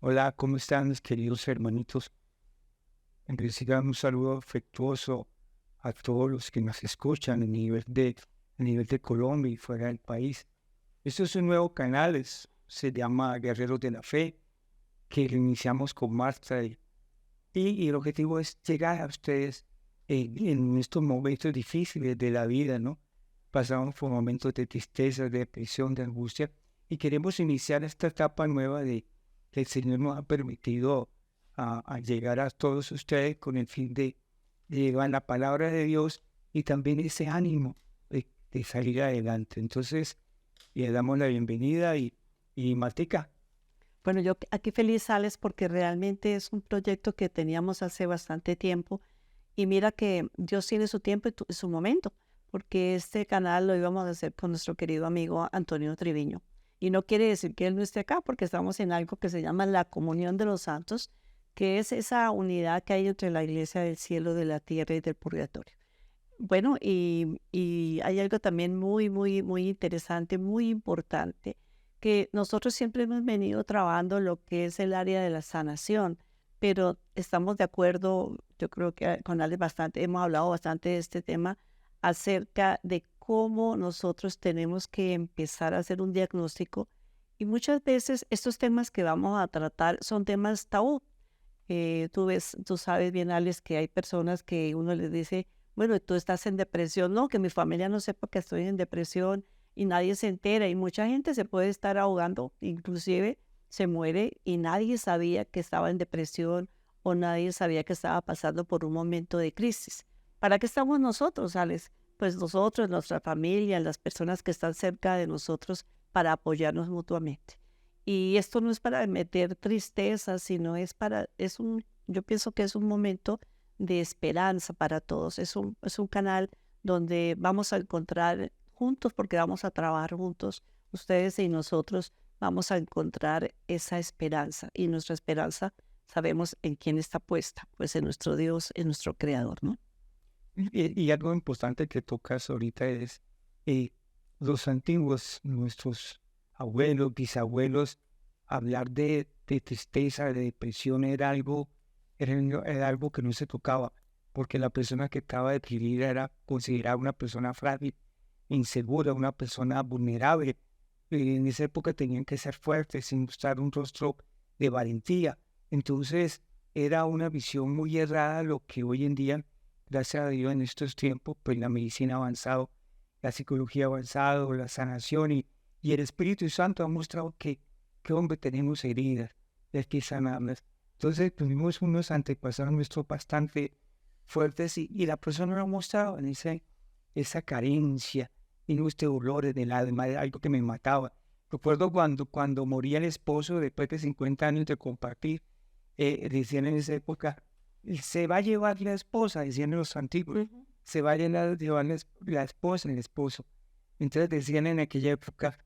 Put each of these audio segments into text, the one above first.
Hola, ¿cómo están mis queridos hermanitos? Reciban un saludo afectuoso a todos los que nos escuchan a nivel de Colombia y fuera del país. Esto es un nuevo canal, se llama Guerreros de la Fe, que lo iniciamos con Marta y el objetivo es llegar a ustedes en estos momentos difíciles de la vida, ¿no? Pasamos por momentos de tristeza, de depresión, de angustia y queremos iniciar esta etapa nueva que el Señor nos ha permitido a llegar a todos ustedes con el fin de llevar la palabra de Dios y también ese ánimo de salir adelante. Entonces, le damos la bienvenida y Matica. Bueno, yo aquí feliz, Alex, porque realmente es un proyecto que teníamos hace bastante tiempo y mira que Dios tiene su tiempo y su momento, porque este canal lo íbamos a hacer con nuestro querido amigo Antonio Triviño. Y no quiere decir que él no esté acá, porque estamos en algo que se llama la comunión de los santos, que es esa unidad que hay entre la iglesia del cielo, de la tierra y del purgatorio. Bueno, y hay algo también muy interesante, muy importante, que nosotros siempre hemos venido trabajando lo que es el área de la sanación, pero estamos de acuerdo, yo creo que con Ale bastante, hemos hablado bastante de este tema acerca de cómo nosotros tenemos que empezar a hacer un diagnóstico y muchas veces estos temas que vamos a tratar son temas tabú. Tú sabes bien, Alex, que hay personas que uno les dice, bueno, tú estás en depresión, no, que mi familia no sepa que estoy en depresión y nadie se entera y mucha gente se puede estar ahogando, inclusive se muere y nadie sabía que estaba en depresión o nadie sabía que estaba pasando por un momento de crisis. ¿Para qué estamos nosotros, Alex? Pues nosotros, nuestra familia, las personas que están cerca de nosotros para apoyarnos mutuamente. Y esto no es para meter tristeza, sino yo pienso que es un momento de esperanza para todos. Es un canal donde vamos a encontrar juntos, porque vamos a trabajar juntos, ustedes y nosotros vamos a encontrar esa esperanza. Y nuestra esperanza sabemos en quién está puesta, pues en nuestro Dios, en nuestro Creador, ¿no? Y algo importante que tocas ahorita es eh, los antiguos, nuestros abuelos, bisabuelos, hablar de tristeza, de depresión era algo que no se tocaba, porque la persona que estaba deprimida era considerada una persona frágil, insegura, una persona vulnerable. En esa época tenían que ser fuertes, sin mostrar un rostro de valentía. Entonces era una visión muy errada lo que hoy en día, gracias a Dios, en estos tiempos, pues la medicina ha avanzado, la psicología ha avanzado, la sanación y el Espíritu Santo ha mostrado que hombre, tenemos heridas, y hay que sanarlas. Entonces tuvimos unos antepasados nuestros bastante fuertes y la persona lo ha mostrado en esa carencia, en este dolor en el alma, era algo que me mataba. Recuerdo cuando moría el esposo, después de 50 años de compartir, decían en esa época, se va a llevar la esposa, decían los antiguos, Ujú. se va a llevar la esposa, el esposo. Entonces decían en aquella época,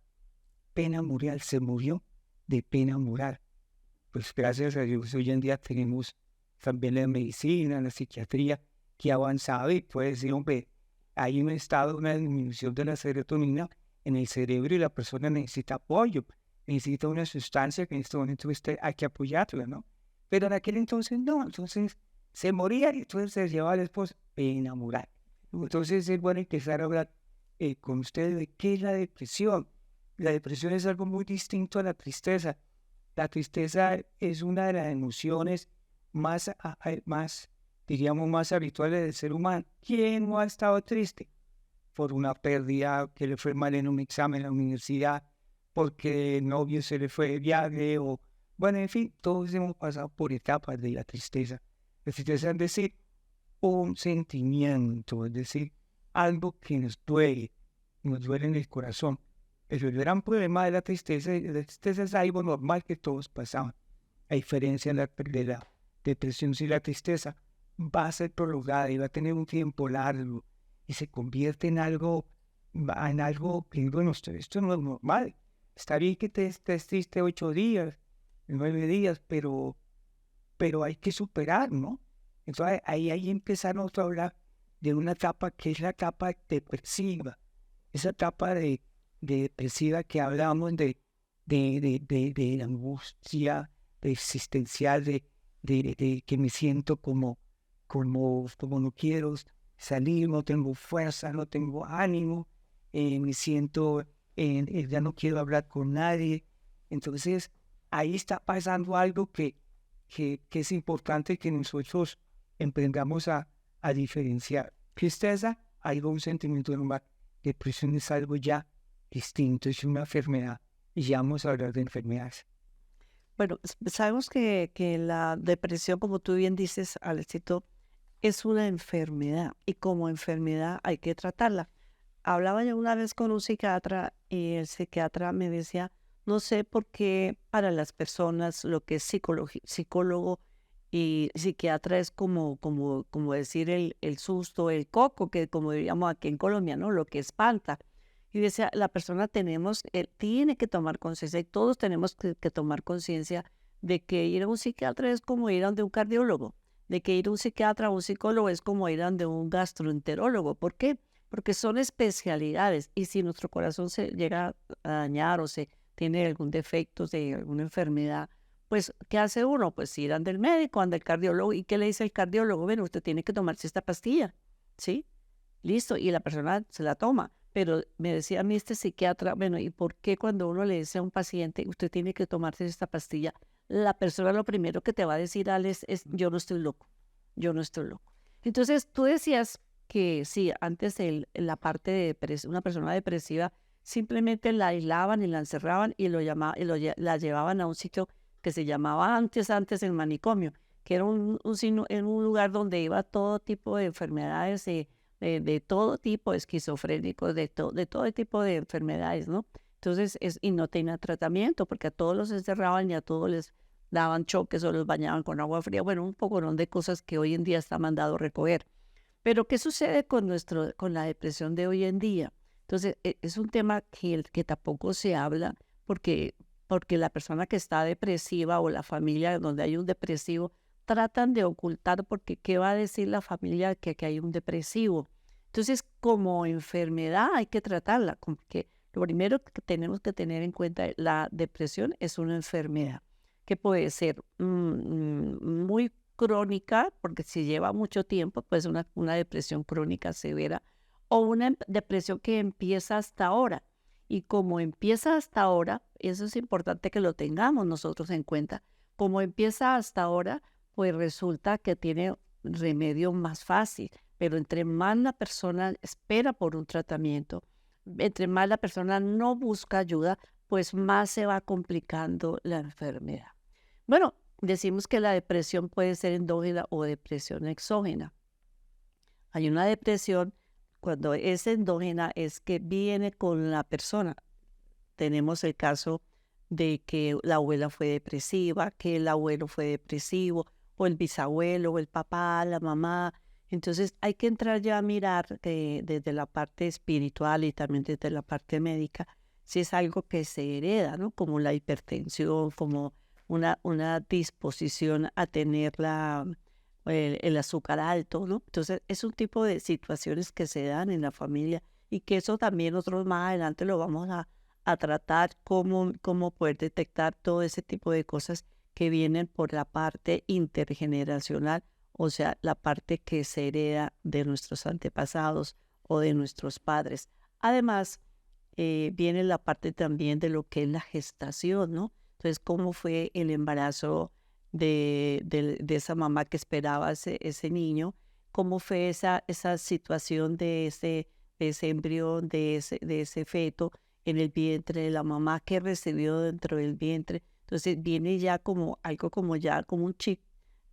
pena moral, se murió de pena moral. Pues gracias a Dios hoy en día tenemos también la medicina, la psiquiatría que ha avanzado y puede decir, hombre, hay un estado, una disminución de la serotonina en el cerebro y la persona necesita apoyo, necesita una sustancia que en este momento hay que apoyarla, ¿no? Pero en aquel entonces no, entonces se moría y entonces se llevaba al esposo enamorar. Entonces es bueno empezar a hablar con ustedes de qué es la depresión. La depresión es algo muy distinto a la tristeza. La tristeza es una de las emociones más, diríamos, más habituales del ser humano. ¿Quién no ha estado triste? Por una pérdida, que le fue mal en un examen en la universidad, porque el novio se le fue de viaje, o, bueno, en fin, todos hemos pasado por etapas de la tristeza. La tristeza es decir, un sentimiento, es decir, algo que nos duele en el corazón. El gran problema de la tristeza es algo normal que todos pasamos. A diferencia de la depresión, si la tristeza va a ser prolongada y va a tener un tiempo largo y se convierte en algo que, bueno, esto no es normal. Está bien que te estés triste 8 días, 9 días, pero hay que superar, ¿no? Entonces ahí empezamos a hablar de una etapa que es la etapa depresiva, esa etapa de depresiva que hablamos de la angustia, existencial de que me siento como no quiero salir, no tengo fuerza, no tengo ánimo, me siento, ya no quiero hablar con nadie. Entonces, ahí está pasando algo que es importante que nosotros emprendamos a diferenciar. Tristeza, algo, un sentimiento normal. Depresión es algo ya distinto, es una enfermedad. Y ya vamos a hablar de enfermedades. Bueno, sabemos que la depresión, como tú bien dices, Alexito, es una enfermedad y como enfermedad hay que tratarla. Hablaba yo una vez con un psiquiatra y el psiquiatra me decía, no sé por qué para las personas lo que es psicólogo y psiquiatra es como decir el susto, el coco, que como diríamos aquí en Colombia, ¿no? Lo que espanta. Y decía, la persona tiene que tomar conciencia y todos tenemos que tomar conciencia de que ir a un psiquiatra es como ir a un cardiólogo, de que ir a un psiquiatra o un psicólogo es como ir a un gastroenterólogo. ¿Por qué? Porque son especialidades y si nuestro corazón se llega a dañar o se tiene algún defecto de alguna enfermedad, pues, ¿qué hace uno? Pues ir ante el médico, ante el cardiólogo. ¿Y qué le dice el cardiólogo? Bueno, usted tiene que tomarse esta pastilla, ¿sí? Listo, y la persona se la toma. Pero me decía a mí este psiquiatra, bueno, ¿y por qué cuando uno le dice a un paciente, usted tiene que tomarse esta pastilla, la persona lo primero que te va a decir, Alex, es yo no estoy loco, yo no estoy loco? Entonces, tú decías que sí, antes la parte de una persona depresiva, simplemente la aislaban y la encerraban y la llevaban a un sitio que se llamaba antes el manicomio, que era en un lugar donde iba todo tipo de enfermedades, de todo tipo, esquizofrénicos, de todo tipo de enfermedades, ¿no? Entonces, y no tenía tratamiento porque a todos los encerraban y a todos les daban choques o los bañaban con agua fría. Bueno, un poco de cosas que hoy en día está mandado recoger. Pero, ¿qué sucede con la depresión de hoy en día? Entonces, es un tema que tampoco se habla porque la persona que está depresiva o la familia donde hay un depresivo tratan de ocultar porque ¿qué va a decir la familia que hay un depresivo? Entonces, como enfermedad hay que tratarla, porque lo primero que tenemos que tener en cuenta es la depresión es una enfermedad que puede ser muy crónica, porque si lleva mucho tiempo, pues una depresión crónica severa, o una depresión que empieza hasta ahora. Y como empieza hasta ahora, eso es importante que lo tengamos nosotros en cuenta, como empieza hasta ahora, pues resulta que tiene remedio más fácil, pero entre más la persona espera por un tratamiento, entre más la persona no busca ayuda, pues más se va complicando la enfermedad. Bueno, decimos que la depresión puede ser endógena o depresión exógena. Hay una depresión, cuando es endógena, es que viene con la persona. Tenemos el caso de que la abuela fue depresiva, que el abuelo fue depresivo, o el bisabuelo, o el papá, la mamá. Entonces hay que entrar ya a mirar desde la parte espiritual y también desde la parte médica, si es algo que se hereda, ¿no? Como la hipertensión, como una disposición a tener el azúcar alto, ¿no? Entonces es un tipo de situaciones que se dan en la familia y que eso también nosotros más adelante lo vamos a tratar cómo poder detectar todo ese tipo de cosas que vienen por la parte intergeneracional, o sea, la parte que se hereda de nuestros antepasados o de nuestros padres. Además, viene la parte también de lo que es la gestación, ¿no? Entonces, cómo fue el embarazo de esa mamá que esperaba ese niño, cómo fue esa situación de ese embrión, de ese feto en el vientre de la mamá que recibió dentro del vientre. Entonces viene ya como algo como un chip,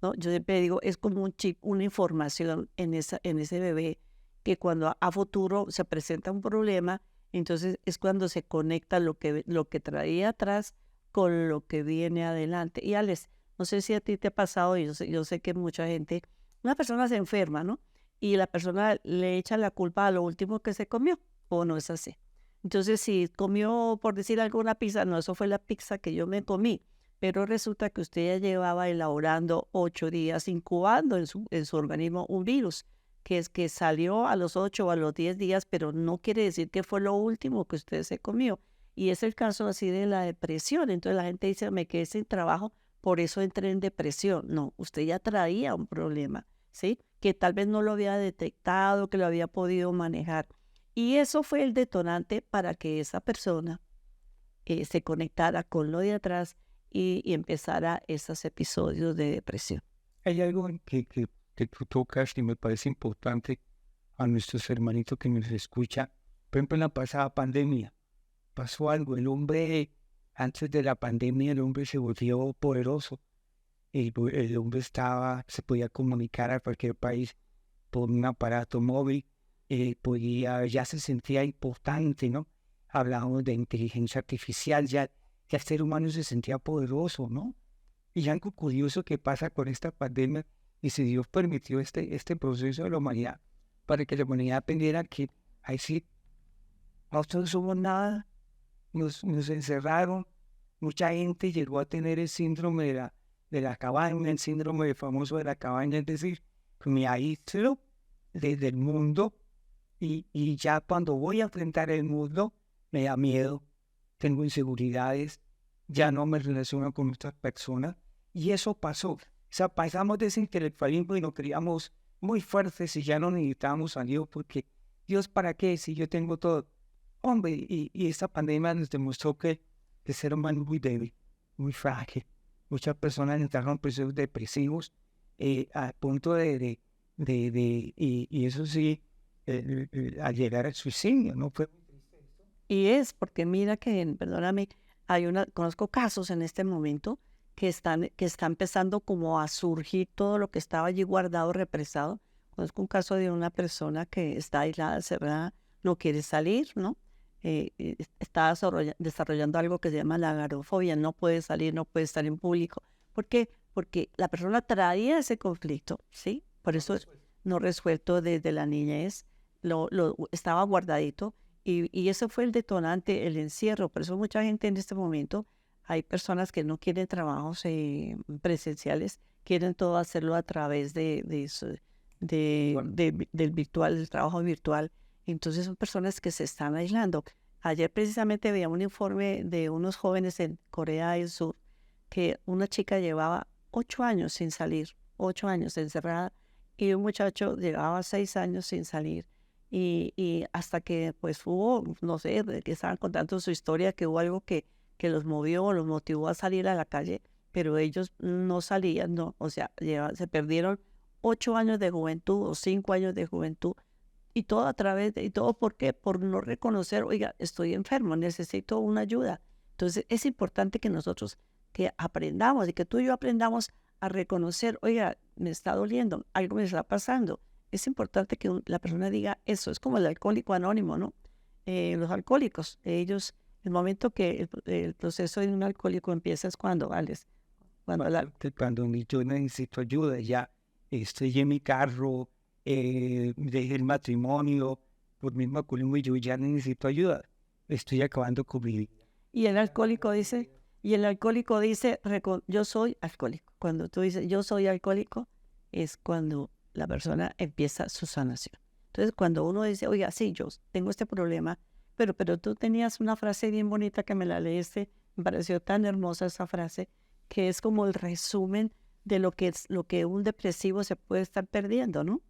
¿no? Yo siempre digo, es como un chip, una información en ese bebé que cuando a futuro se presenta un problema, entonces es cuando se conecta lo que traía atrás con lo que viene adelante. Y Alex, no sé si a ti te ha pasado, yo sé que mucha gente, una persona se enferma, ¿no? Y la persona le echa la culpa a lo último que se comió, o no es así. Entonces, si comió, por decir alguna pizza, no, eso fue la pizza que yo me comí, pero resulta que usted ya llevaba elaborando 8 días, incubando en su organismo un virus, que es que salió a los 8 o a los 10 días, pero no quiere decir que fue lo último que usted se comió. Y es el caso así de la depresión. Entonces la gente dice, me quedé sin trabajo por eso entré en depresión. No, usted ya traía un problema, ¿sí? Que tal vez no lo había detectado, que lo había podido manejar. Y eso fue el detonante para que esa persona se conectara con lo de atrás y empezara esos episodios de depresión. Hay algo que tú tocas y me parece importante a nuestros hermanitos que nos escuchan. Por ejemplo, en la pasada pandemia pasó algo. El hombre, antes de la pandemia, el hombre se volvió poderoso. El hombre se podía comunicar a cualquier país por un aparato móvil. Ya se sentía importante, ¿no? Hablábamos de inteligencia artificial, ya el ser humano se sentía poderoso, ¿no? Y algo curioso que pasa con esta pandemia, y si Dios permitió este proceso de la humanidad, para que la humanidad aprendiera que ahí sí, nosotros no somos nada, nos encerraron, mucha gente llegó a tener el síndrome de la cabaña, el síndrome famoso de la cabaña, es decir, me aíslo desde el mundo y ya cuando voy a enfrentar el mundo, me da miedo, tengo inseguridades, ya no me relaciono con otras personas. Y eso pasó. O sea, pasamos de ese intelectualismo y nos creíamos muy fuertes y ya no necesitábamos a Dios porque Dios, ¿para qué? Si yo tengo todo. Hombre, y esta pandemia nos demostró que el ser humano es muy débil, muy frágil. Muchas personas entraron en procesos depresivos al punto y eso sí, al llegar al suicidio, ¿no? Fue muy triste esto. Y es porque mira que, perdóname, conozco casos en este momento que está empezando como a surgir todo lo que estaba allí guardado, represado. Conozco un caso de una persona que está aislada, cerrada, no quiere salir, ¿no? Está desarrollando algo que se llama la agorafobia, no puede salir, no puede estar en público. ¿Por qué? Porque la persona traía ese conflicto, ¿sí? Por eso no resuelto desde la niñez, estaba guardadito y eso fue el detonante, el encierro. Por eso mucha gente en este momento, hay personas que no quieren trabajos presenciales, quieren todo hacerlo a través del virtual, del trabajo virtual. Entonces son personas que se están aislando. Ayer precisamente veía un informe de unos jóvenes en Corea del Sur que una chica llevaba 8 años sin salir, 8 años encerrada, y un muchacho llevaba 6 años sin salir. Y hasta que pues hubo, no sé, que estaban contando su historia, que hubo algo que los movió o los motivó a salir a la calle, pero ellos no salían, no, o sea, se perdieron 8 años de juventud o 5 años de juventud. Y todo a través ¿y todo por qué? Por no reconocer, oiga, estoy enfermo, necesito una ayuda. Entonces es importante que nosotros que aprendamos y que tú y yo aprendamos a reconocer, oiga, me está doliendo, algo me está pasando. Es importante que la persona diga eso. Es como el alcohólico anónimo, ¿no? Los alcohólicos, ellos, el momento que el proceso de un alcohólico empieza es cuando, Alex, Cuando yo necesito ayuda, ya estoy en mi carro, dejé el matrimonio, por mismo alcoholismo y yo ya necesito ayuda. Estoy acabando con mi vida. Y el alcohólico dice, yo soy alcohólico. Cuando tú dices, yo soy alcohólico, es cuando la persona empieza su sanación. Entonces, cuando uno dice, oiga, sí, yo tengo este problema, pero tú tenías una frase bien bonita que me la leíste, me pareció tan hermosa esa frase, que es como el resumen de lo que un depresivo se puede estar perdiendo, ¿no?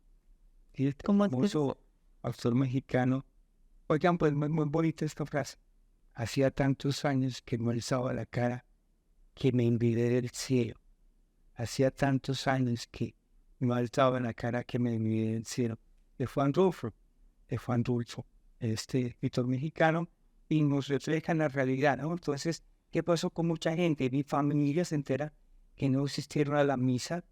Y este famoso autor mexicano, oigan, pues muy bonita esta frase. Hacía tantos años que no alzaba la cara, que me envidié del cielo. Hacía tantos años que no alzaba la cara, que me envidié del cielo. De Juan Rulfo, este escritor mexicano, y nos refleja la realidad, ¿no? Entonces, ¿qué pasó con mucha gente? Mi familia se entera que no asistieron a la misa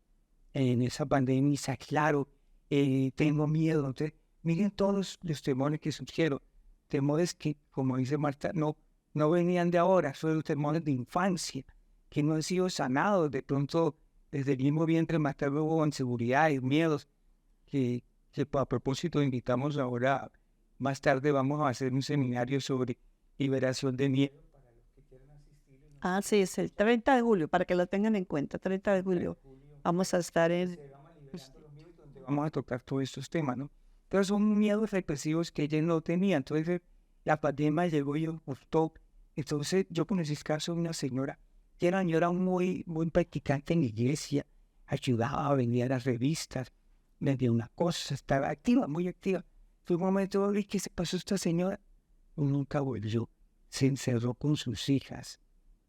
en esa pandemia, claro, tengo miedo. Entonces, miren todos los temores que surgieron, temores que, como dice Marta, no venían de ahora, son temores de infancia, que no han sido sanados. De pronto, desde el mismo vientre materno hubo inseguridades, miedos, que a propósito invitamos ahora, más tarde vamos a hacer un seminario sobre liberación de miedo. Ah, sí, es el 30 de julio, para que lo tengan en cuenta, 30 de julio. Vamos a estar Vamos a tocar todos estos temas, ¿no? Pero son miedos represivos que ella no tenía. Entonces, la pandemia llegó y gustó. Entonces, yo conocí el caso de una señora yo era muy practicante en la iglesia, ayudaba, vendía las revistas, vendía una cosa, estaba activa, muy activa. Fue un momento, ¿y qué se pasó a esta señora? Nunca volvió, se encerró con sus hijas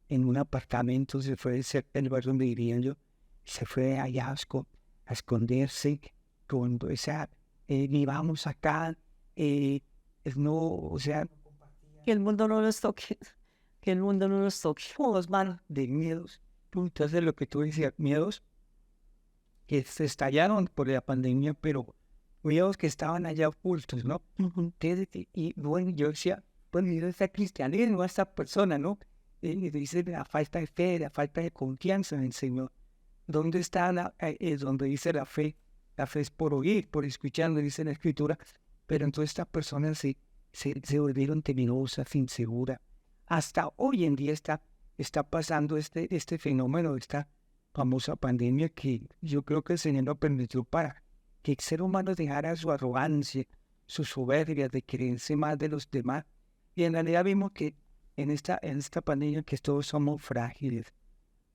en un apartamento, se fue cerca del lugar donde vivía yo, se fue allá a esconderse, cuando esa, vivamos acá, no, o sea, Que el mundo no los toque, que el mundo no los toque. todos van de miedos. Entonces lo que tú decías, miedos que se estallaron por la pandemia, pero miedos que estaban allá ocultos, ¿no? Y bueno, yo decía, pues mira este cristianismo, a esta persona, ¿no? Y dice la falta de fe, la falta de confianza en el Señor. ¿Dónde está donde dice la fe? La fe es por oír, por escuchar, dice la Escritura. Pero entonces estas personas se volvieron temerosas, inseguras. Hasta hoy en día está pasando este fenómeno, esta famosa pandemia que yo creo que el Señor lo permitió para que el ser humano dejara su arrogancia, su soberbia de creerse más de los demás. Y en realidad vimos que en esta pandemia que todos somos frágiles,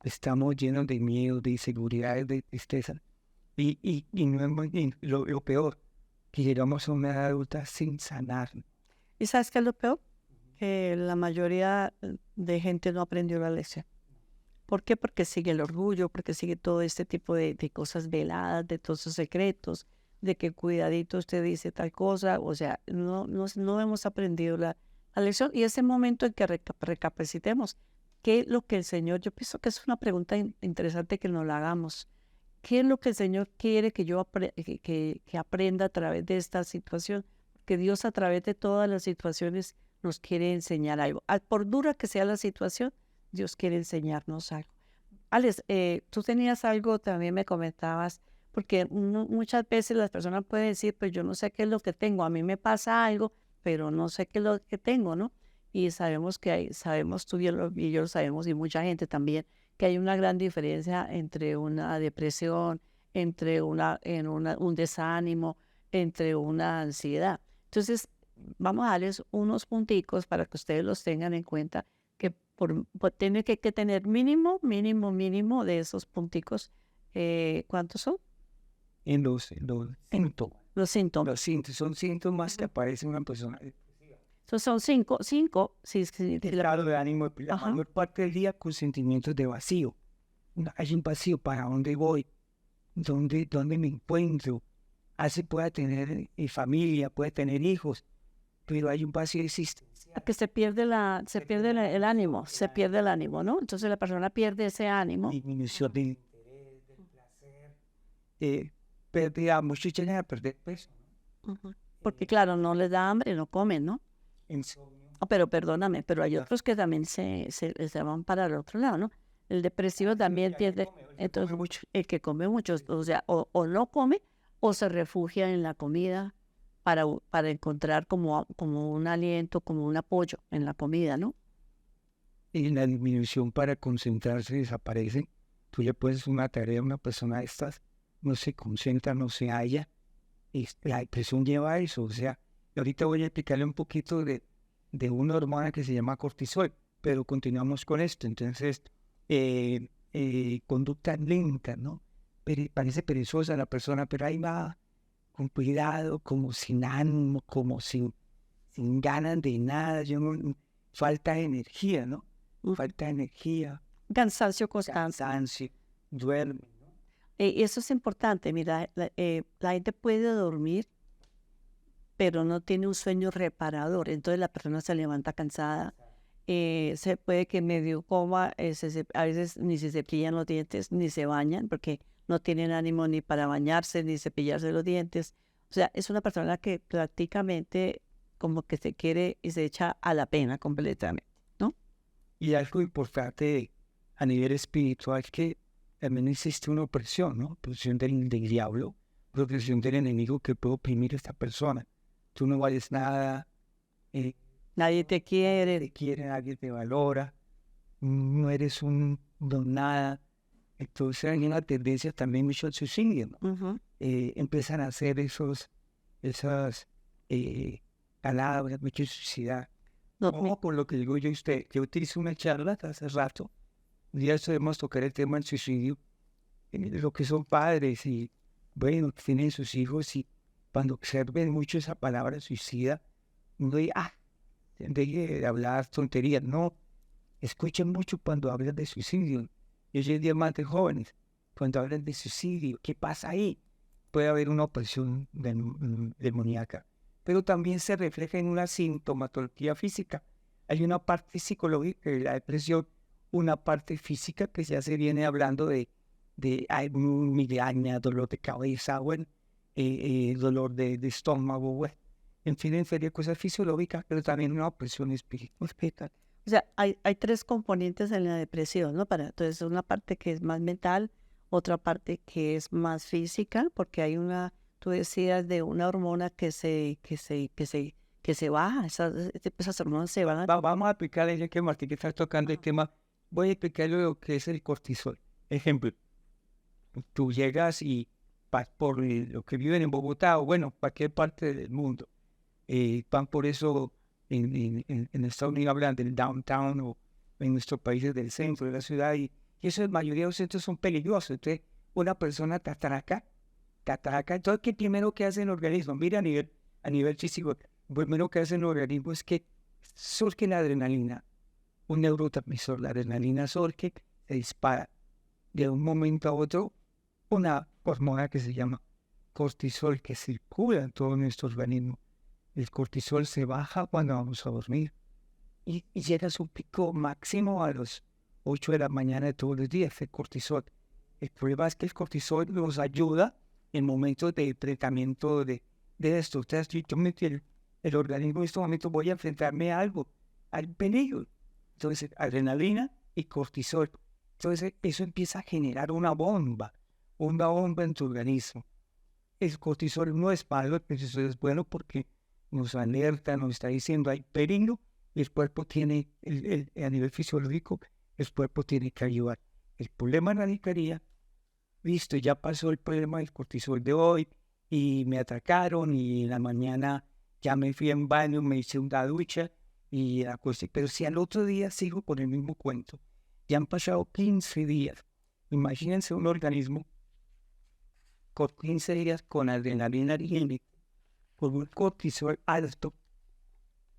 estamos llenos de miedo, de inseguridad, de tristeza. Y lo peor, que llegamos a una edad adulta sin sanar. ¿Y sabes qué es lo peor? Que la mayoría de gente no aprendió la lección. ¿Por qué? Porque sigue el orgullo, porque sigue todo este tipo de cosas veladas, de todos esos secretos, de que cuidadito usted dice tal cosa. O sea, no hemos aprendido la lección. Y ese momento en que recapacitemos, ¿qué es lo que el Señor? Yo pienso que es una pregunta interesante que nos la hagamos. ¿Qué es lo que el Señor quiere que yo que aprenda a través de esta situación? Que Dios a través de todas las situaciones nos quiere enseñar algo. Por dura que sea la situación, Dios quiere enseñarnos algo. Alex, tú tenías algo, también me comentabas, porque muchas veces las personas pueden decir, pues yo no sé qué es lo que tengo, a mí me pasa algo, pero no sé qué es lo que tengo, ¿no? Y sabemos sabemos tú y yo lo sabemos, y mucha gente también, que hay una gran diferencia entre una depresión, entre un desánimo, entre una ansiedad. Entonces, vamos a darles unos punticos para que ustedes los tengan en cuenta, que tiene que tener mínimo de esos punticos. ¿Cuántos son? En los síntomas. Los síntomas. Los síntomas son síntomas que aparecen en una persona. Entonces son cinco, sí, Estado de ánimo, la mayor parte del día con sentimientos de vacío. Hay un vacío, ¿para dónde voy? ¿Dónde me encuentro? Así pueda tener familia, puede tener hijos, pero hay un vacío existencial. Que se pierde el ánimo, se pierde el ánimo, ¿no? Entonces la persona pierde ese ánimo. Disminución del interés, del placer, pérdida, muchos llegan a perder peso. Porque claro, no les da hambre, no comen, ¿no? Pero perdóname, pero hay otros que también se van para el otro lado, ¿no? El depresivo también pierde, entonces el que come mucho, o sea, o no come o se refugia en la comida para encontrar como un aliento, como un apoyo en la comida, ¿no? Y la disminución para concentrarse desaparece. Tú le puedes una tarea a una persona de estas, no se concentra, no se halla, y la depresión lleva a eso. O sea, ahorita voy a explicarle un poquito de una hormona que se llama cortisol, pero continuamos con esto. Entonces, conducta lenta, ¿no? Parece perezosa la persona, pero ahí va con cuidado, como sin ánimo, como sin ganas de nada. Falta de energía, ¿no? Falta de energía. Cansancio constante. Cansancio, duerme, ¿no? Y eso es importante. Mira, la gente puede dormir, pero no tiene un sueño reparador. Entonces la persona se levanta cansada. Se puede que medio coma, a veces ni se cepillan los dientes, ni se bañan, porque no tienen ánimo ni para bañarse, ni cepillarse los dientes. O sea, es una persona que prácticamente como que se quiere y se echa a la pena completamente, ¿no? Y algo importante a nivel espiritual, que también existe una opresión, ¿no? Opresión del diablo, opresión del enemigo que puede oprimir a esta persona. Tú no vales nada. Nadie te quiere. Nadie te valora. No eres un don nada. Entonces hay una tendencia también mucho al suicidio, ¿no? Empiezan a hacer esas palabras, mucha suicidad. Ojo con lo que digo yo a usted. Yo utilicé una charla hace rato un día debemos tocar el tema del suicidio, lo que son padres y, bueno, que tienen sus hijos y cuando observen mucho esa palabra suicida, uno dice, deje de hablar tonterías. No, escuchen mucho cuando hablan de suicidio. Y hoy en día más de jóvenes, cuando hablan de suicidio, ¿qué pasa ahí? Puede haber una opresión demoníaca, pero también se refleja en una sintomatología física. Hay una parte psicológica de la depresión, una parte física que ya se viene hablando de migraña, dolor de cabeza, bueno, dolor de estómago, bueno, en fin, en serio, cosas fisiológicas, pero también una opresión espiritual. O sea, hay tres componentes en la depresión, ¿no? Entonces, una parte que es más mental, otra parte que es más física, porque hay tú decías de una hormona que se baja, esas hormonas se van a... Vamos a explicarle, ya que Martín que está tocando el tema, voy a explicarle lo que es el cortisol. Ejemplo, tú llegas y vas por lo que viven en Bogotá o bueno, cualquier parte del mundo, van por eso en Estados Unidos hablan del downtown o en nuestros países del centro de la ciudad y eso en mayoría de los centros son peligrosos. Entonces, una persona te atraca, entonces, ¿qué primero que hace el organismo? Mira a nivel físico, lo primero que hace el organismo es que surge la adrenalina, un neurotransmisor, la adrenalina surge, se dispara de un momento a otro una hormona que se llama cortisol que circula en todo nuestro organismo. El cortisol se baja cuando vamos a dormir y llega a su pico máximo a las 8 de la mañana de todos los días, el cortisol. El problema es que el cortisol nos ayuda en momentos de tratamiento de esto. Ustedes, el organismo en este momento voy a enfrentarme a algo, al peligro. Entonces, adrenalina y cortisol. Entonces, eso empieza a generar una bomba en tu organismo. El cortisol no es malo, el cortisol es bueno porque nos alerta, nos está diciendo hay peligro y el cuerpo tiene, a nivel fisiológico, el cuerpo tiene que ayudar. El problema radicaría, listo, ya pasó el problema del cortisol de hoy y me atacaron y en la mañana ya me fui en baño, me hice una ducha y la cosa, pero si al otro día sigo con el mismo cuento, ya han pasado 15 días, imagínense un organismo con 15 días con adrenalina alta, con un cortisol alto, o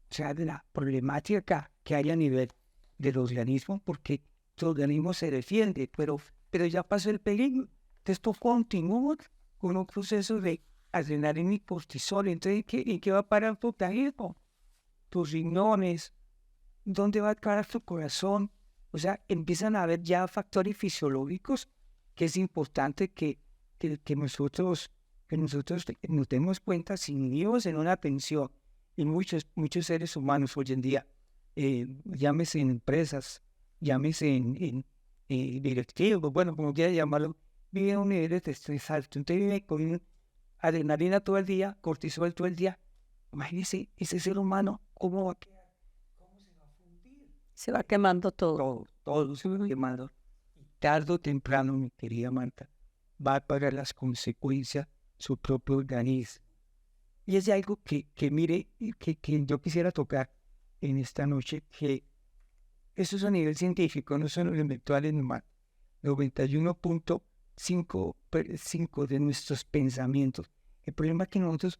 sea, de la problemática que hay a nivel del organismo, porque tu organismo se defiende, pero ya pasó el peligro. Entonces, tú continúas con un proceso de adrenalina y cortisol. Entonces, ¿en qué va a parar tu organismo? Tus riñones, ¿dónde va a parar tu corazón? O sea, empiezan a haber ya factores fisiológicos que es importante que nosotros nos demos cuenta si vivimos en una tensión y muchos seres humanos hoy en día, llámese en empresas, llámese en directivos, bueno, como quiera llamarlo, viven un nivel de estrés alto. Entonces vive con adrenalina todo el día, cortisol todo el día. Imagínese ese ser humano, ¿cómo va a quedar? ¿Cómo se va a fundir? Se va quemando todo. Todo se va quemando. Tarde o temprano, mi querida Marta, va a pagar las consecuencias su propio organismo. Y es algo que mire, que yo quisiera tocar en esta noche, que eso es a nivel científico, no son los intelectuales nomás. 91.5% de nuestros pensamientos. El problema es que nosotros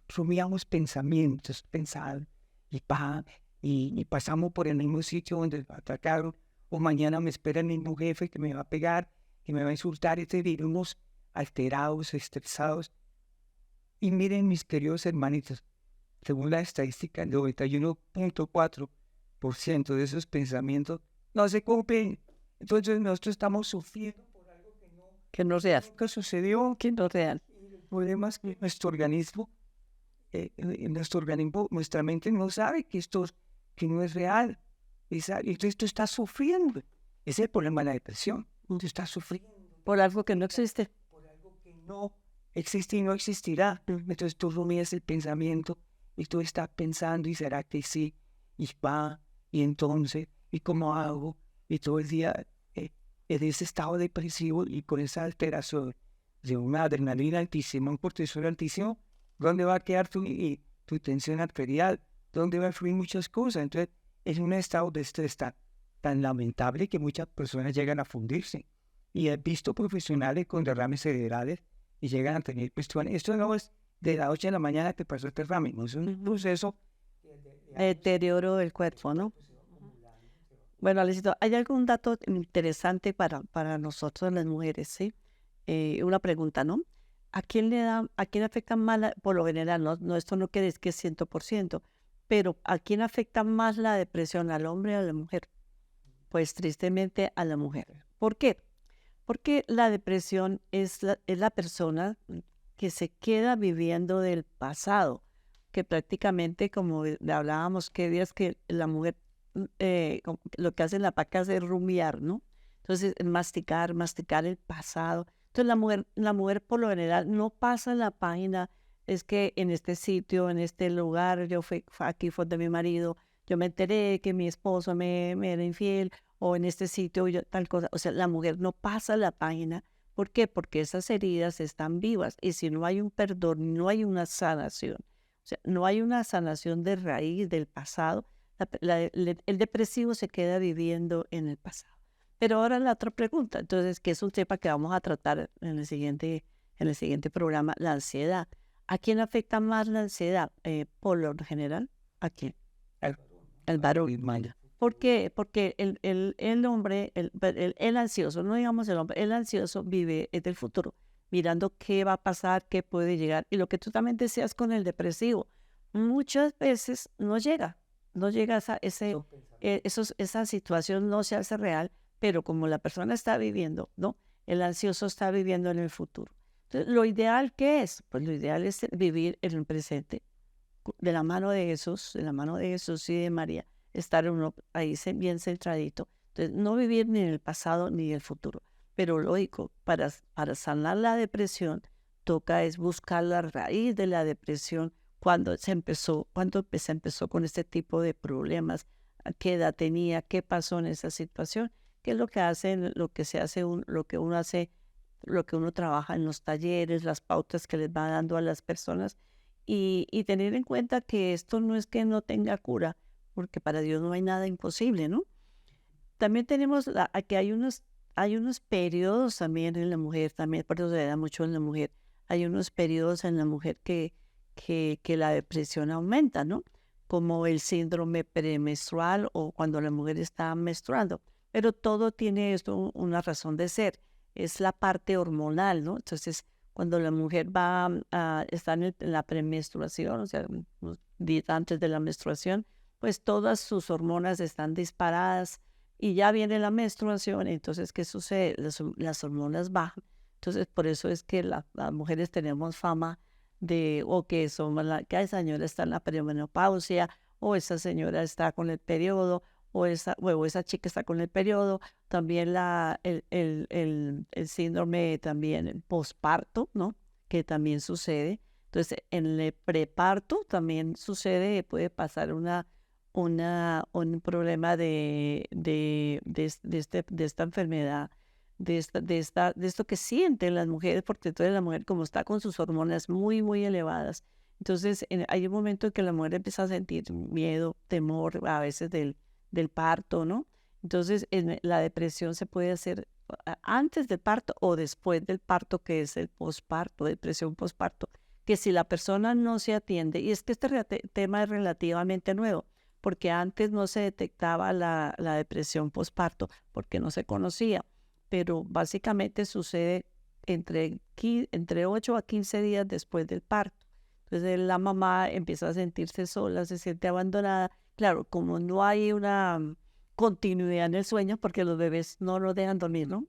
rumiamos pensamientos, pensar, y pasamos por el mismo sitio donde atacaron, o mañana me espera el mismo jefe que me va a pegar, que me va a insultar, y vivimos alterados, estresados. Y miren, mis queridos hermanitos, según la estadística, el 91.4% de esos pensamientos no se cumplen. Entonces nosotros estamos sufriendo por algo que no es real. Nunca sucedió. Que no es real. El problema es que nuestro organismo, nuestra mente no sabe que no es real. Entonces tú estás sufriendo. Ese es el problema de la depresión. Tú estás sufriendo. Por algo que no existe. Por algo que no existe y no existirá. Entonces tú rumias el pensamiento y tú estás pensando, ¿y será que sí? Y va, y entonces, ¿y cómo hago? Y todo el día en ese estado depresivo y con esa alteración de una adrenalina altísima, un cortisol altísimo, ¿dónde va a quedar tu tensión arterial? ¿Dónde va a fluir muchas cosas? Entonces, es un estado de estrés tan tan lamentable que muchas personas llegan a fundirse. Y he visto profesionales con derrames cerebrales y llegan a tener cuestiones. Esto no es de la noche a la mañana que pasó el derrame, no es un proceso Deterioro del cuerpo, ¿no? Bueno, Alecito, ¿hay algún dato interesante para nosotros las mujeres, sí? Una pregunta, ¿no? ¿A quién afecta más, por lo general, no, esto no quiere decir que es 100%, pero ¿a quién afecta más la depresión, al hombre o a la mujer? Pues tristemente a la mujer. ¿Por qué? Porque la depresión es la persona que se queda viviendo del pasado, que prácticamente, como le hablábamos, que días que la mujer lo que hace en la paca es rumiar, ¿no? Entonces, masticar el pasado. Entonces, la mujer por lo general no pasa la página, es que en este sitio, en este lugar, aquí fue de mi marido, yo me enteré que mi esposo me era infiel, o en este sitio tal cosa. O sea, la mujer no pasa la página. ¿Por qué? Porque esas heridas están vivas y si no hay un perdón, no hay una sanación. O sea, no hay una sanación de raíz del pasado. El depresivo se queda viviendo en el pasado. Pero ahora la otra pregunta, entonces, que es un tema que vamos a tratar en el siguiente programa, la ansiedad. ¿A quién afecta más la ansiedad? Por lo general, ¿a quién? El varón. ¿Por qué? Porque el hombre, el ansioso, no digamos el hombre, el ansioso vive en el futuro, mirando qué va a pasar, qué puede llegar. Y lo que tú también decías con el depresivo, muchas veces no llega esa situación, no se hace real, pero como la persona está viviendo, ¿no? El ansioso está viviendo en el futuro. Entonces, ¿lo ideal qué es? Pues lo ideal es vivir en el presente, de la mano de Jesús y de María, estar uno ahí bien centradito. Entonces, no vivir ni en el pasado ni en el futuro. Pero lógico, para sanar la depresión, toca es buscar la raíz de la depresión, cuando se empezó con este tipo de problemas, a qué edad tenía, qué pasó en esa situación, qué es lo que se hace, lo que uno hace, lo que uno trabaja en los talleres, las pautas que les va dando a las personas y tener en cuenta que esto no es que no tenga cura, porque para Dios no hay nada imposible, ¿no? También tenemos aquí hay unos periodos también en la mujer, también por eso se da mucho en la mujer, hay unos periodos en la mujer que la depresión aumenta, ¿no? Como el síndrome premenstrual o cuando la mujer está menstruando. Pero todo tiene esto una razón de ser, es la parte hormonal, ¿no? Entonces, cuando la mujer está en la premenstruación, o sea, unos días antes de la menstruación, pues todas sus hormonas están disparadas y ya viene la menstruación, entonces, ¿qué sucede? Las hormonas bajan. Entonces, por eso es que las mujeres tenemos fama o que que esa señora está en la perimenopausia, o esa señora está con el periodo, o esa chica está con el periodo. También el síndrome también posparto, ¿no? Que también sucede. Entonces, en el preparto también sucede, puede pasar un problema de esta enfermedad, de esto que sienten las mujeres, porque entonces la mujer como está con sus hormonas muy, muy elevadas, entonces hay un momento en que la mujer empieza a sentir miedo, temor a veces del parto, ¿no? Entonces la depresión se puede hacer antes del parto o después del parto, que es el posparto, depresión posparto, que si la persona no se atiende, y es que este tema es relativamente nuevo, porque antes no se detectaba la depresión posparto, porque no se conocía, pero básicamente sucede entre 8 a 15 días después del parto. Entonces la mamá empieza a sentirse sola, se siente abandonada. Claro, como no hay una continuidad en el sueño, porque los bebés no lo dejan dormir, ¿no?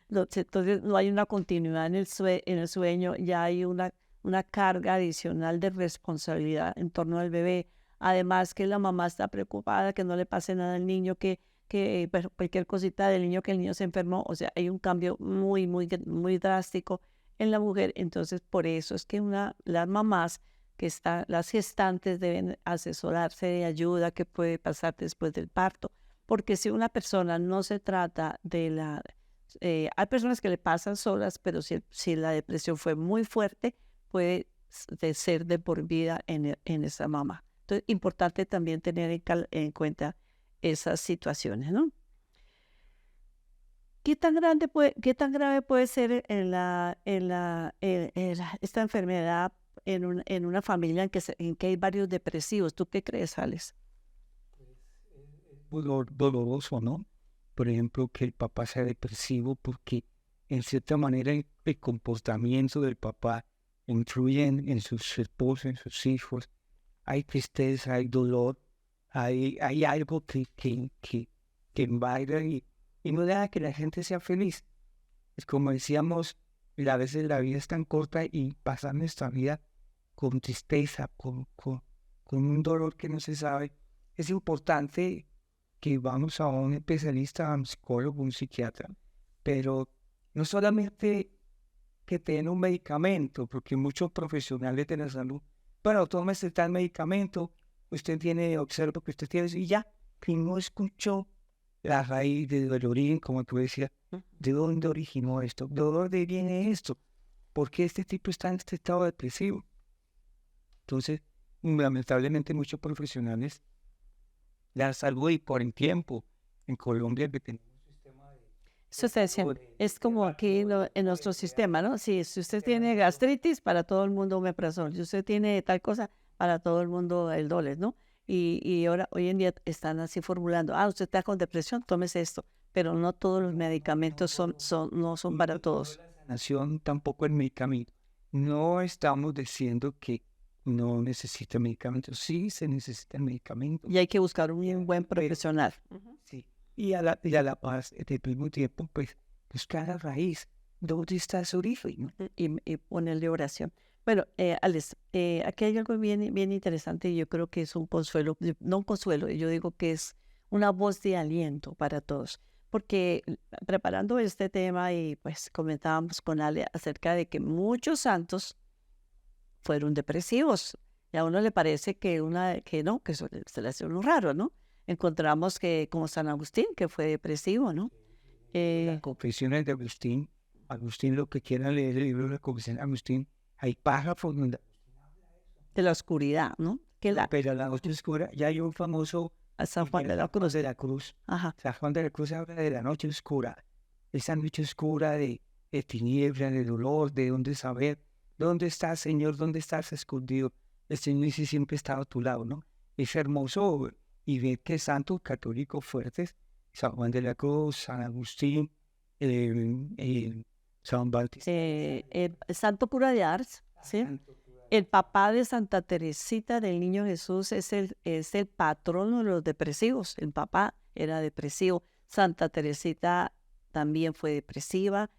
Entonces no hay una continuidad en el sueño, ya hay una carga adicional de responsabilidad en torno al bebé. Además que la mamá está preocupada que no le pase nada al niño, que cualquier cosita del niño, que el niño se enfermó. O sea, hay un cambio muy, muy, muy drástico en la mujer. Entonces, por eso es que las mamás las gestantes deben asesorarse de ayuda que puede pasar después del parto. Porque si una persona no se trata hay personas que le pasan solas, pero si la depresión fue muy fuerte, puede ser de por vida en esa mamá. Entonces, importante también tener en cuenta esas situaciones, ¿no? qué tan grave puede ser esta enfermedad en una familia en que hay varios depresivos? ¿Tú qué crees, Alex? Doloroso, ¿no? Por ejemplo, que el papá sea depresivo porque en cierta manera el comportamiento del papá influye en sus esposos, en sus hijos. Hay tristeza, hay dolor, hay algo que invade y no deja que la gente sea feliz. Es como decíamos, a veces la vida es tan corta y pasa nuestra vida con tristeza, con un dolor que no se sabe. Es importante que vamos a un especialista, a un psicólogo, un psiquiatra, pero no solamente que te den un medicamento, porque muchos profesionales de la salud, pero tómese tal medicamento, usted tiene, observa que usted tiene, y ya, que no escuchó la raíz del origen, como tú decías, ¿de dónde originó esto? ¿De dónde viene esto? ¿Por qué este tipo está en este estado depresivo? Entonces, lamentablemente muchos profesionales la salud y por el tiempo en Colombia que tenemos un sistema Eso te decía, es como aquí en nuestro sistema, ¿no? Si usted tiene gastritis, para todo el mundo omeprazol. Si usted tiene tal cosa, para todo el mundo el Doles, ¿no? Y ahora, hoy en día están así formulando, usted está con depresión, tómese esto. Pero no todos los medicamentos no son para todos. la sanación tampoco el medicamento. No estamos diciendo que no necesita medicamentos. Sí, se necesita el medicamento. Y hay que buscar un buen profesional. Sí. Y a la paz, del mismo tiempo, pues, buscar la raíz. ¿Dónde está su origen? Y ponerle oración. Bueno, Alex, aquí hay algo bien interesante y yo creo que es un consuelo, no un consuelo, yo digo que es una voz de aliento para todos, porque preparando este tema y pues comentábamos con Ale acerca de que muchos santos fueron depresivos y a uno le parece que no, que se le hace uno raro, ¿no? Encontramos que como San Agustín, que fue depresivo, ¿no? Confesiones de Agustín. Agustín, lo que quieran leer el libro de la Confesión de Agustín, hay párrafos donde de la oscuridad, ¿no? Pero la noche oscura, ya hay un famoso a San Juan de la Cruz. de la Cruz. Ajá. San Juan de la Cruz habla de la noche oscura, esa noche oscura de tiniebla, de dolor, de dónde saber, dónde estás, Señor, dónde estás escondido. El Señor dice siempre está a tu lado, ¿no? Es hermoso y ver que santos católicos fuertes, San Juan de la Cruz, San Agustín, San Bautista. El Santo Cura de Ars, ¿sí? El papá de Santa Teresita del Niño Jesús es el patrono de los depresivos. El papá era depresivo. Santa Teresita también fue depresiva.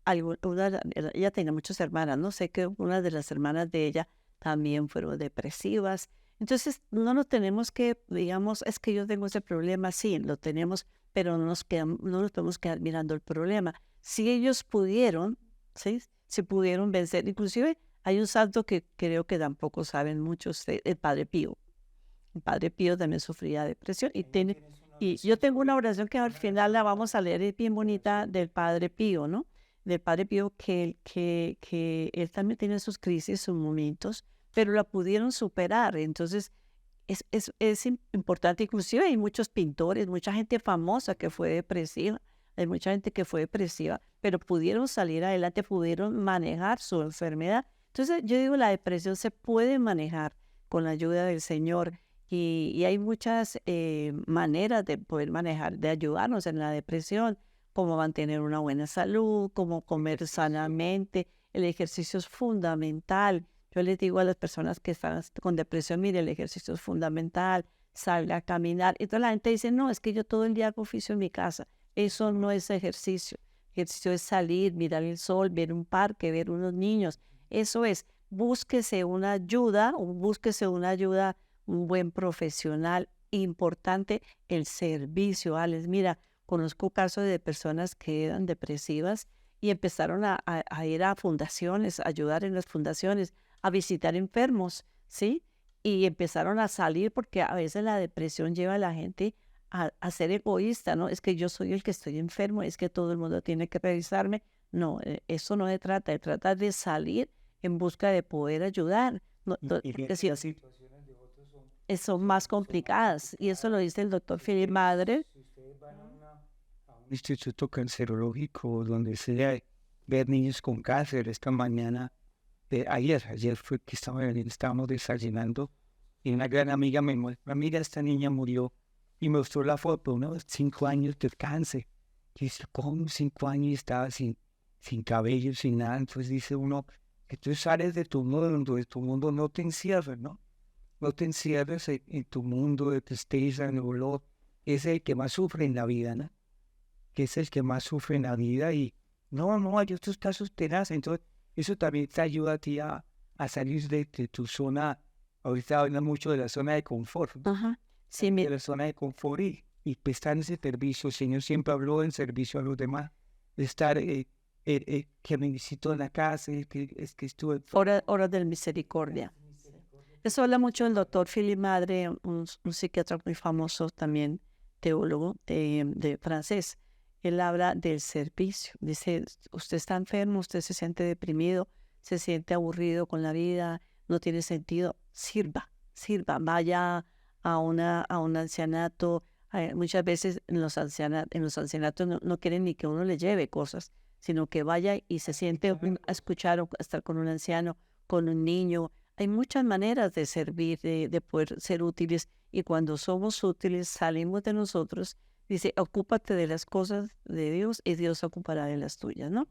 Ella tenía muchas hermanas, no sé que una de las hermanas de ella también fueron depresivas. Entonces, no nos tenemos que, digamos, es que yo tengo ese problema, sí, lo tenemos, pero no nos podemos quedar mirando el problema. Si ellos pudieron, ¿sí? Si pudieron vencer, inclusive hay un santo que creo que tampoco saben muchos, el Padre Pío. El Padre Pío también sufría depresión y yo tengo una oración que al final la vamos a leer, es bien bonita, del Padre Pío, ¿no? Del Padre Pío que él también tiene sus crisis, sus momentos, pero la pudieron superar. Entonces, es importante, inclusive hay muchos pintores, mucha gente famosa que fue depresiva, hay mucha gente que fue depresiva, pero pudieron salir adelante, pudieron manejar su enfermedad. Entonces, yo digo, la depresión se puede manejar con la ayuda del Señor y hay muchas maneras de poder manejar, de ayudarnos en la depresión, como mantener una buena salud, como comer sanamente. El ejercicio es fundamental. Yo les digo a las personas que están con depresión, mire, el ejercicio es fundamental, salga a caminar. Y toda la gente dice, no, es que yo todo el día hago oficio en mi casa. Eso no es ejercicio. Ejercicio es salir, mirar el sol, ver un parque, ver unos niños. Eso es, búsquese una ayuda, un buen profesional. Importante el servicio, Alex. Mira, conozco casos de personas que eran depresivas y empezaron a ir a fundaciones, a ayudar en las fundaciones, a visitar enfermos, ¿sí? Y empezaron a salir porque a veces la depresión lleva a la gente a ser egoísta, ¿no? Es que yo soy el que estoy enfermo, es que todo el mundo tiene que revisarme. No, eso no se trata de salir en busca de poder ayudar. No, porque si, las situaciones de otros son más complicadas, y eso lo dice el doctor Philip Madre. Si ustedes van a instituto cancerológico, donde sea, ver niños con cáncer. Esta mañana, ayer fue que estábamos desayunando y una gran amiga me muestra, mira, esta niña murió y me mostró la foto, ¿no? 5 años de cáncer. Y dice, ¿cómo 5 años y estaba sin cabello, sin nada? Entonces dice uno, que tú sales de tu mundo no te encierras, ¿no? No te encierres en tu mundo de tristeza, de dolor. Es el que más sufre en la vida, ¿no? Que es el que más sufre en la vida y no, hay otros casos tenaces. Entonces, eso también te ayuda a ti a salir de tu zona. Ahorita habla mucho de la zona de confort, ¿no? Ajá. Sí, De la zona de confort y pues, estar en ese servicio. El Señor siempre habló en servicio a los demás. De estar, que me visitó en la casa, es que estuve. hora de misericordia. Eso habla mucho el doctor Philippe Madre, un psiquiatra muy famoso también, teólogo de francés. Él habla del servicio. Dice, usted está enfermo, usted se siente deprimido, se siente aburrido con la vida, no tiene sentido. Sirva, vaya a un ancianato. Muchas veces en los ancianatos no quieren ni que uno le lleve cosas, sino que vaya y se siente a escuchar o a estar con un anciano, con un niño. Hay muchas maneras de servir, de poder ser útiles, y cuando somos útiles salimos de nosotros. Dice, ocúpate de las cosas de Dios y Dios se ocupará de las tuyas, ¿no?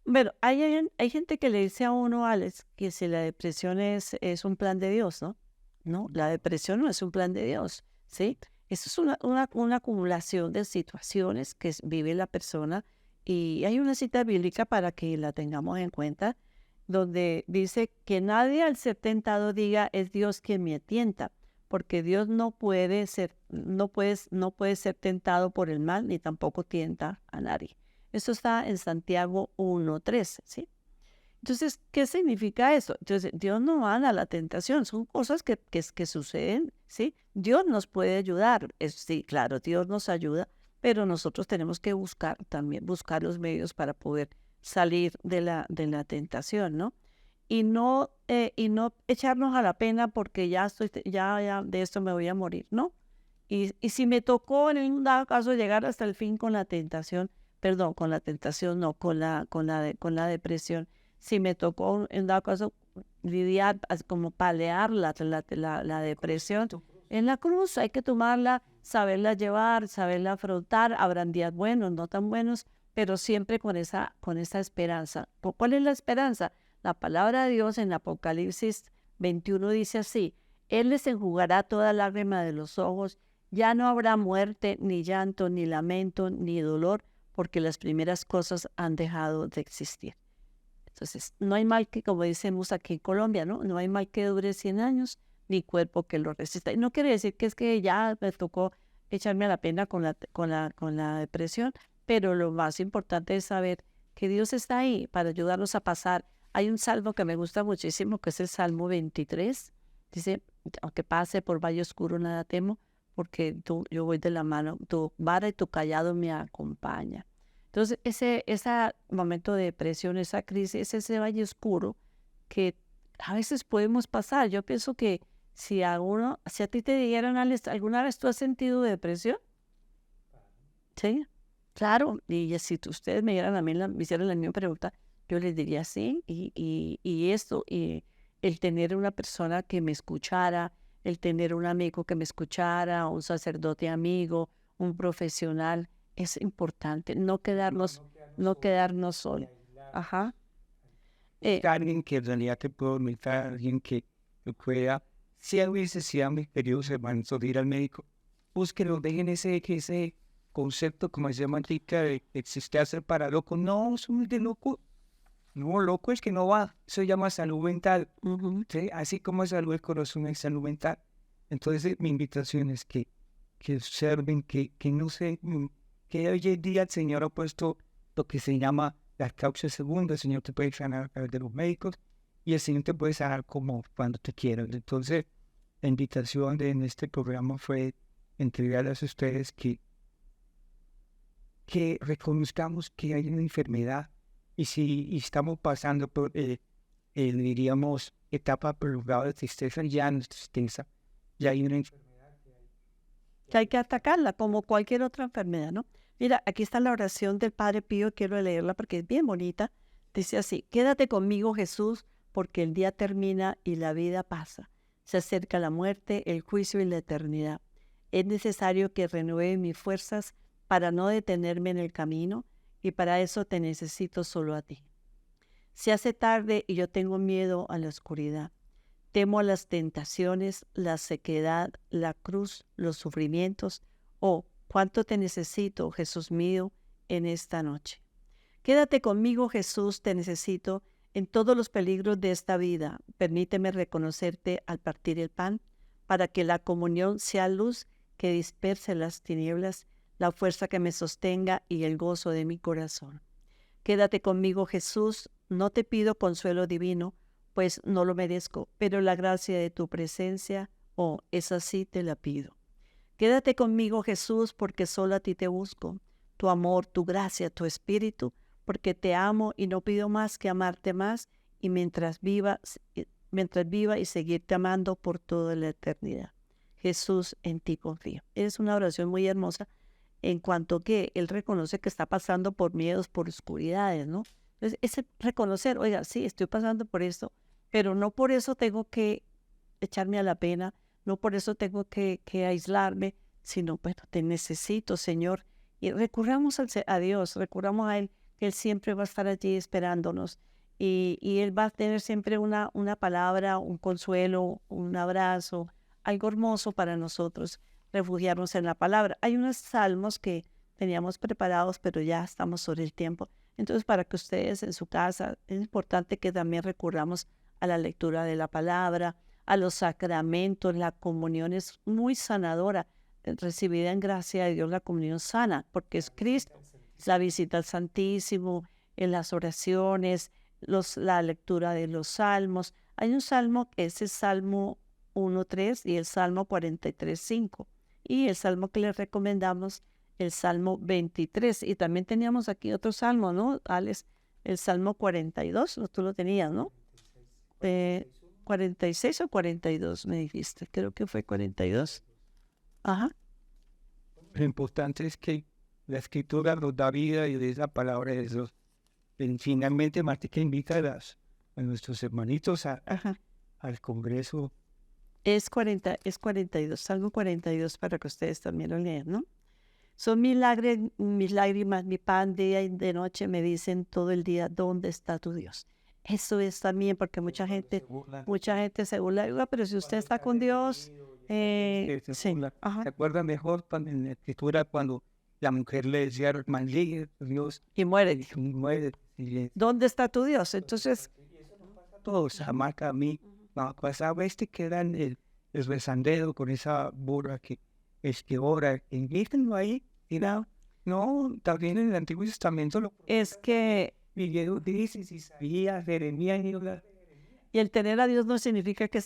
Bueno, hay gente que le dice a uno, Alex, que si la depresión es un plan de Dios, ¿no? No, la depresión no es un plan de Dios, ¿sí? Eso es una acumulación de situaciones que vive la persona, y hay una cita bíblica para que la tengamos en cuenta, donde dice que nadie al ser tentado diga es Dios quien me tienta, porque Dios no puede ser tentado por el mal, ni tampoco tienta a nadie. Eso está en Santiago 1:3, ¿sí? Entonces, ¿qué significa eso? Entonces, Dios no manda la tentación, son cosas que suceden, ¿sí? Dios nos puede ayudar, sí, claro, Dios nos ayuda, pero nosotros tenemos que buscar los medios para poder salir de la tentación, ¿no? Y no echarnos a la pena porque ya de esto me voy a morir, ¿no? Y si me tocó en un dado caso llegar hasta el fin con la tentación, no, con la depresión, si me tocó en dado caso lidiar, como palear la depresión, en la cruz hay que tomarla, saberla llevar, saberla afrontar. Habrán días buenos, no tan buenos, pero siempre con esa esperanza. ¿Cuál es la esperanza? La palabra de Dios en Apocalipsis 21 dice así: Él les enjugará toda lágrima de los ojos, ya no habrá muerte, ni llanto, ni lamento, ni dolor, porque las primeras cosas han dejado de existir. Entonces, no hay mal que, como decimos aquí en Colombia, ¿no? No hay mal que dure 100 años, ni cuerpo que lo resista. Y no quiere decir que es que ya me tocó echarme a la pena con la depresión, pero lo más importante es saber que Dios está ahí para ayudarnos a pasar. Hay un salmo que me gusta muchísimo, que es el Salmo 23. Dice, aunque pase por valle oscuro, nada temo, porque yo voy de la mano, tu vara y tu callado me acompañan. Entonces, ese momento de depresión, esa crisis, ese valle oscuro que a veces podemos pasar. Yo pienso que si a ti te dijeran, Alex, ¿alguna vez tú has sentido depresión? Sí, claro. Y si ustedes me dieran a mí, me hicieran la misma pregunta, yo les diría sí. Y el tener una persona que me escuchara, el tener un amigo que me escuchara, un sacerdote amigo, un profesional, es importante. No quedarnos solos. Ajá. Alguien que en realidad te puedo invitar, alguien que pueda, si hay necesidad, mis queridos hermanos, de ir al médico, búsquenlo, dejen ese concepto, como se llama ahorita, de existe hacer para loco. No, somos de loco. No, loco es que no va. Eso se llama salud mental. ¿Sí? Así como salud del corazón es salud mental. Entonces, mi invitación es que observen, que no sé, que hoy en día el Señor ha puesto lo que se llama las causas segundas. El Señor te puede sanar a través de los médicos y el Señor te puede sanar como cuando te quiera. Entonces, la invitación en este programa fue entregarles a ustedes que reconozcamos que hay una enfermedad y si estamos pasando por, diríamos, etapa prolongada de tristeza, ya no es tristeza, ya hay una enfermedad que hay que atacarla como cualquier otra enfermedad, ¿no? Mira, aquí está la oración del Padre Pío, quiero leerla porque es bien bonita. Dice así: quédate conmigo, Jesús, porque el día termina y la vida pasa. Se acerca la muerte, el juicio y la eternidad. Es necesario que renueve mis fuerzas para no detenerme en el camino, y para eso te necesito solo a ti. Se hace tarde y yo tengo miedo a la oscuridad. Temo a las tentaciones, la sequedad, la cruz, los sufrimientos. Oh, cuánto te necesito, Jesús mío, en esta noche. Quédate conmigo, Jesús, te necesito en todos los peligros de esta vida. Permíteme reconocerte al partir el pan, para que la comunión sea luz que disperse las tinieblas, la fuerza que me sostenga y el gozo de mi corazón. Quédate conmigo, Jesús, no te pido consuelo divino, pues no lo merezco, pero la gracia de tu presencia, oh, esa sí te la pido. Quédate conmigo, Jesús, porque solo a ti te busco, tu amor, tu gracia, tu espíritu, porque te amo y no pido más que amarte más, y mientras viva y seguirte amando por toda la eternidad. Jesús, en ti confío. Es una oración muy hermosa en cuanto que él reconoce que está pasando por miedos, por oscuridades, ¿no? Entonces, ese reconocer, oiga, sí, estoy pasando por esto, pero no por eso tengo que echarme a la pena, no por eso tengo que aislarme, sino, bueno, te necesito, Señor. Y recurramos a Dios, recurramos a Él, que Él siempre va a estar allí esperándonos. Y Él va a tener siempre una palabra, un consuelo, un abrazo, algo hermoso para nosotros, refugiarnos en la palabra. Hay unos salmos que teníamos preparados, pero ya estamos sobre el tiempo. Entonces, para que ustedes en su casa, es importante que también recurramos a la lectura de la palabra, a los sacramentos. La comunión es muy sanadora. Recibida en gracia de Dios, la comunión sana, porque es Cristo. La visita al Santísimo, en las oraciones, la lectura de los salmos. Hay un salmo que es el Salmo 1:3 y el Salmo 43:5. Y el salmo que les recomendamos, el Salmo 23. Y también teníamos aquí otro salmo, ¿no, Alex? El Salmo 42, tú lo tenías, ¿no? 46 o 42 me dijiste, creo que fue 42. Ajá. Lo importante es que la escritura nos da vida y es la palabra de Dios. Y finalmente, Martica invita a nuestros hermanitos al Congreso. Es 42, Salmo 42 para que ustedes también lo lean, ¿no? Son mis lágrimas, mi pan día y de noche me dicen todo el día, ¿dónde está tu Dios? Eso es también porque mucha gente se burla, "Oiga, pero si usted está con Dios, sí, ajá, ¿Se acuerda mejor en la escritura cuando la mujer le decía, maldiga a Dios y muere. y muere? Y ¿Dónde está tu Dios? Entonces, todos, Amaca, a mí, pasaba que era el rezandero con esa burra que ora. Invítenlo ahí, mira. No, también en el Antiguo Testamento lo es que Miguel dice, Isaías, Jeremías, y el tener a Dios no significa que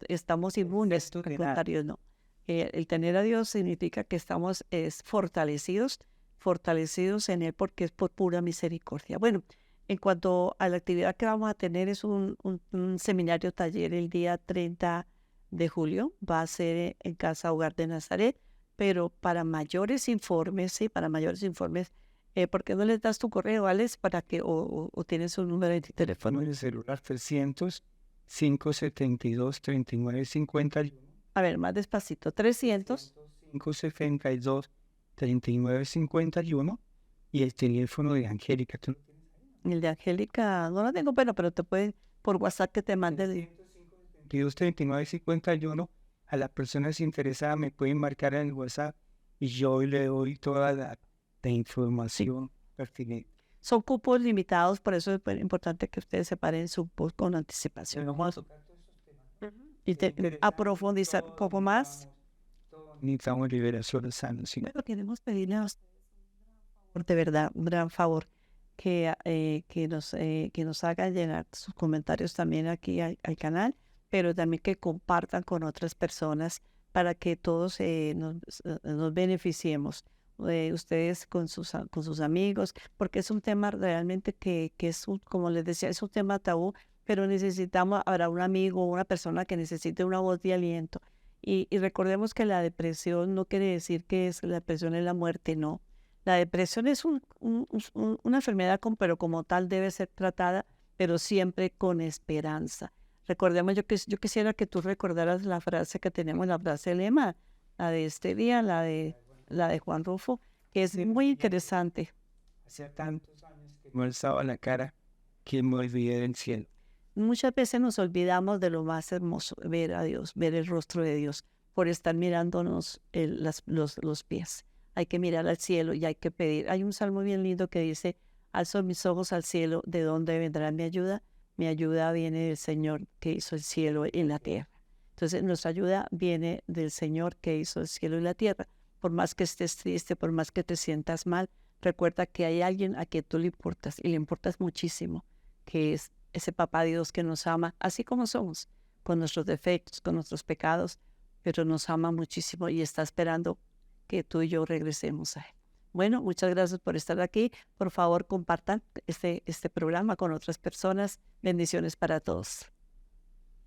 estamos inmunes, Exacto, al contrario, no. El tener a Dios significa que estamos fortalecidos en Él porque es por pura misericordia. Bueno, en cuanto a la actividad que vamos a tener, es un seminario taller el día 30 de julio. Va a ser en Casa Hogar de Nazaret, pero para mayores informes, ¿por qué no les das tu correo, Alex, para que, o tienes un número de teléfono? En el celular 300-572-3951. A ver, más despacito, 300. 572-3951 y el teléfono de Angélica. El de Angélica, no lo tengo, pero te pueden, por WhatsApp que te mande el... 3951. A las personas interesadas me pueden marcar en el WhatsApp y yo le doy toda la información pertinente. Son cupos limitados, por eso es importante que ustedes separen su post con anticipación. Y a profundizar un poco más. Necesitamos liberación sana. Sí. Bueno, queremos pedirle a ustedes de verdad un gran favor que nos hagan llegar sus comentarios también aquí al canal, pero también que compartan con otras personas para que todos nos beneficiemos. Ustedes con sus amigos, porque es un tema realmente que es, como les decía, es un tema tabú, pero habrá un amigo o una persona que necesite una voz de aliento. Y recordemos que la depresión no quiere decir que la depresión es la muerte, no. La depresión es una enfermedad, pero como tal debe ser tratada, pero siempre con esperanza. Recordemos, yo quisiera que tú recordaras la frase que tenemos, la frase lema, la de este día, la de Juan Rufo, que es muy interesante. Hace tantos años que me he alzado la cara que me olvidé del cielo. Muchas veces nos olvidamos de lo más hermoso, ver a Dios, ver el rostro de Dios, por estar mirándonos los pies. Hay que mirar al cielo y hay que pedir. Hay un salmo bien lindo que dice, alzo mis ojos al cielo, ¿de dónde vendrá mi ayuda? Mi ayuda viene del Señor que hizo el cielo y la tierra. Entonces, nuestra ayuda viene del Señor que hizo el cielo y la tierra. Por más que estés triste, por más que te sientas mal, recuerda que hay alguien a quien tú le importas y le importas muchísimo, que es ese papá Dios que nos ama, así como somos, con nuestros defectos, con nuestros pecados, pero nos ama muchísimo y está esperando que tú y yo regresemos a Él. Bueno, muchas gracias por estar aquí. Por favor, compartan este programa con otras personas. Bendiciones para todos.